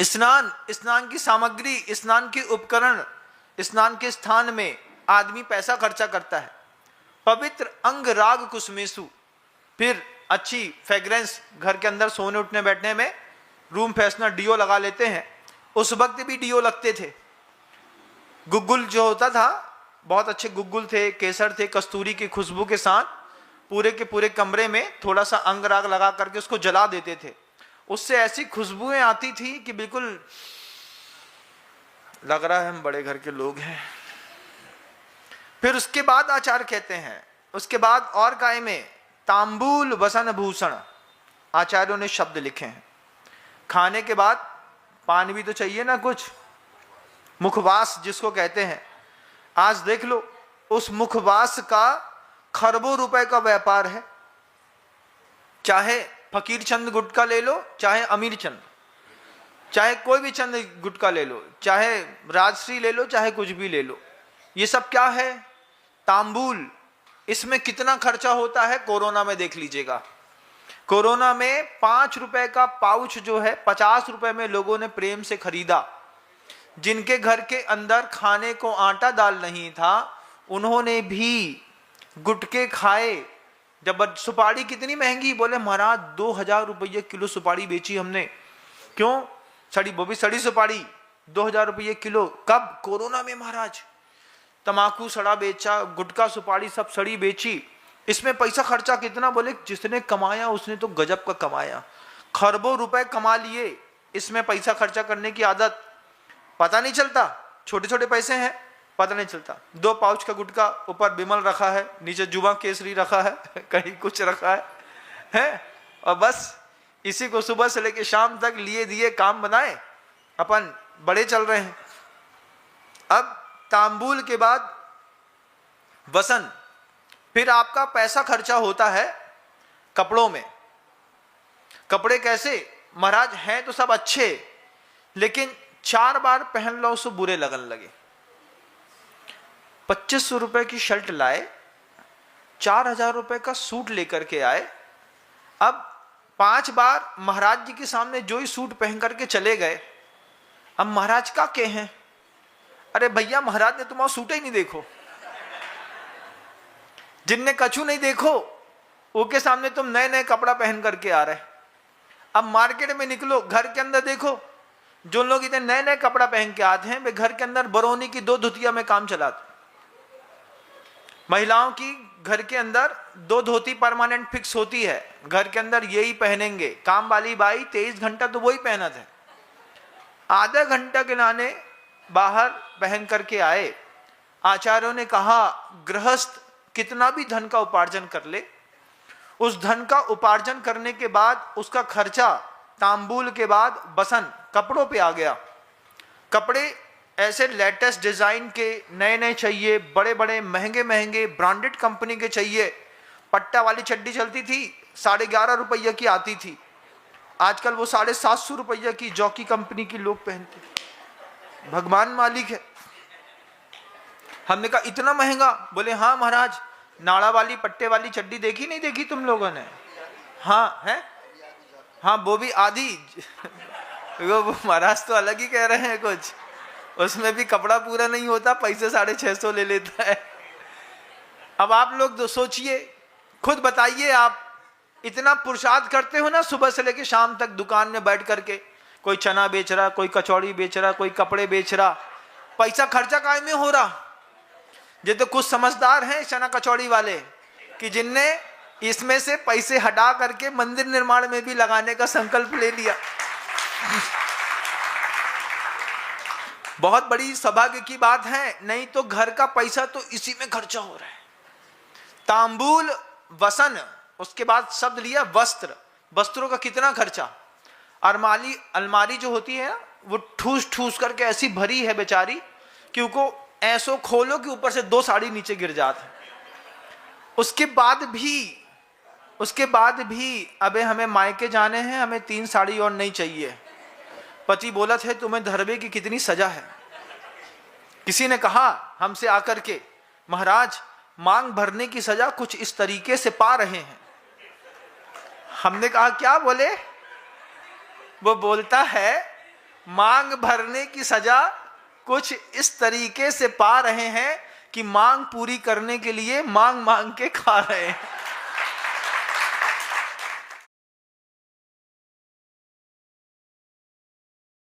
स्नान की सामग्री, स्नान के उपकरण, स्नान के स्थान में आदमी पैसा खर्चा करता है। पवित्र अंग राग कुसुमेसु, फिर अच्छी फ्रेग्रेंस घर के अंदर सोने उठने बैठने में रूम फ्रेशनर डीओ लगा लेते हैं। उस वक्त भी डीओ लगते थे। गुग्गुल जो होता था, बहुत अच्छे गुग्गुल थे, केसर थे, कस्तूरी की खुशबू के साथ पूरे के पूरे कमरे में थोड़ा सा अंग राग लगा करके उसको जला देते थे। उससे ऐसी खुशबुएं आती थी कि बिल्कुल लग रहा है हम बड़े घर के लोग हैं। फिर उसके बाद आचार्य कहते हैं, उसके बाद और काय में तांबूल वसन भूषण, आचार्यों ने शब्द लिखे हैं। खाने के बाद पान भी तो चाहिए ना कुछ, मुखवास जिसको कहते हैं। आज देख लो उस मुखवास का खरबों रुपए का व्यापार है। चाहे फकीर चंद गुटका ले लो, चाहे अमीर चंद, चाहे कोई भी चंद गुटका ले लो, चाहे राजश्री ले लो, चाहे कुछ भी ले लो, ये सब क्या है? तांबूल। इसमें कितना खर्चा होता है कोरोना में देख लीजिएगा। कोरोना में 5 रुपए का पाउच जो है 50 रुपए में लोगों ने प्रेम से खरीदा। जिनके घर के अंदर खाने को आटा दाल नहीं था उन्होंने भी गुटके खाए। जब सुपारी कितनी महंगी, बोले महाराज 2000 रुपये किलो सुपारी बेची हमने। क्यों? सड़ी, वो भी सड़ी सुपारी 2000 रुपये किलो। कब? कोरोना में महाराज। तमाकू सड़ा बेचा, गुटखा सुपारी सब सड़ी बेची। इसमें पैसा खर्चा कितना? बोले जिसने कमाया उसने तो गजब का कमाया, खरबों रुपए कमा लिए। इसमें पैसा खर्चा करने की आदत, पता नहीं चलता, छोटे छोटे पैसे हैं, पता नहीं चलता। 2 पाउच का गुटखा, ऊपर बिमल रखा है, नीचे जुबा केसरी रखा है, कहीं कुछ रखा है? और बस इसी को सुबह से लेकर शाम तक लिए दिए काम बनाए, अपन बड़े चल रहे हैं। अब तांबूल के बाद वसन, फिर आपका पैसा खर्चा होता है कपड़ों में। कपड़े कैसे? महाराज हैं तो सब अच्छे, लेकिन 4 बार पहन लो सो बुरे लगन लगे। 2500 रुपए की शर्ट लाए, 4000 रुपए का सूट लेकर के आए। अब 5 बार महाराज जी के सामने जो ही सूट पहन करके चले गए। अब महाराज का के हैं, अरे भैया महाराज ने तुम्हारा सूट ही नहीं देखो। जिनने कछु नहीं देखो वो के सामने तुम नए नए कपड़ा पहन करके आ रहे। अब मार्केट में निकलो, घर के अंदर देखो, जो लोग इतने नए नए कपड़ा पहन के आते हैं वे घर के अंदर बरौनी की 2 धोतिया में काम चलाते। महिलाओं की घर के अंदर 2 धोती परमानेंट फिक्स होती है, घर के अंदर यही पहनेंगे। काम वाली बाई 23 घंटा तो वही पहनत है। आधा घंटा के लाने बाहर पहन करके आए। आचार्यों ने कहा गृहस्थ कितना भी धन का उपार्जन कर ले, उस धन का उपार्जन करने के बाद उसका खर्चा तांबूल के बाद वसन कपड़ों पे आ गया। कपड़े ऐसे लेटेस्ट डिजाइन के नए नए चाहिए, बड़े बड़े महंगे महंगे ब्रांडेड कंपनी के चाहिए। पट्टा वाली चड्डी चलती थी, 11.5 रुपये की आती थी, आजकल वो 750 रुपये की जॉकी कंपनी की लोग पहनते। भगवान मालिक है। हमने कहा इतना महंगा? बोले हाँ महाराज, नाड़ा वाली पट्टे वाली चड्डी देखी नहीं देखी तुम लोगों ने? हाँ है, हाँ वो भी आधी। वो महाराज तो अलग ही कह रहे हैं कुछ, उसमें भी कपड़ा पूरा नहीं होता, पैसे 650 ले लेता है। अब आप लोग सोचिए, खुद बताइए, आप इतना पुरुषार्थ करते हो ना सुबह से लेकर शाम तक दुकान में बैठ करके, कोई चना बेच रहा, कोई कचौड़ी बेच रहा, कोई कपड़े बेच रहा, पैसा खर्चा काय में हो रहा? ये तो कुछ समझदार हैं चना कचौड़ी वाले कि जिनने इसमें से पैसे हटा करके मंदिर निर्माण में भी लगाने का संकल्प ले लिया। बहुत बड़ी सौभाग्य की बात है, नहीं तो घर का पैसा तो इसी में खर्चा हो रहा है। तांबूल वसन, उसके बाद शब्द लिया वस्त्र। वस्त्रों का कितना खर्चा? अलमारी जो होती है वो ठूस ठूस करके ऐसी भरी है बेचारी कि उनको ऐसो खोलो कि ऊपर से 2 साड़ी नीचे गिर जाते। उसके बाद भी अबे हमें मायके जाने हैं, हमें 3 साड़ी और नहीं चाहिए। पति बोला थे तुम्हें धरबे की कितनी सजा है। किसी ने कहा हमसे आकर के महाराज मांग भरने की सजा कुछ इस तरीके से पा रहे हैं। हमने कहा क्या बोले? वो बोलता है मांग भरने की सजा कुछ इस तरीके से पा रहे हैं कि मांग पूरी करने के लिए मांग मांग के खा रहे हैं।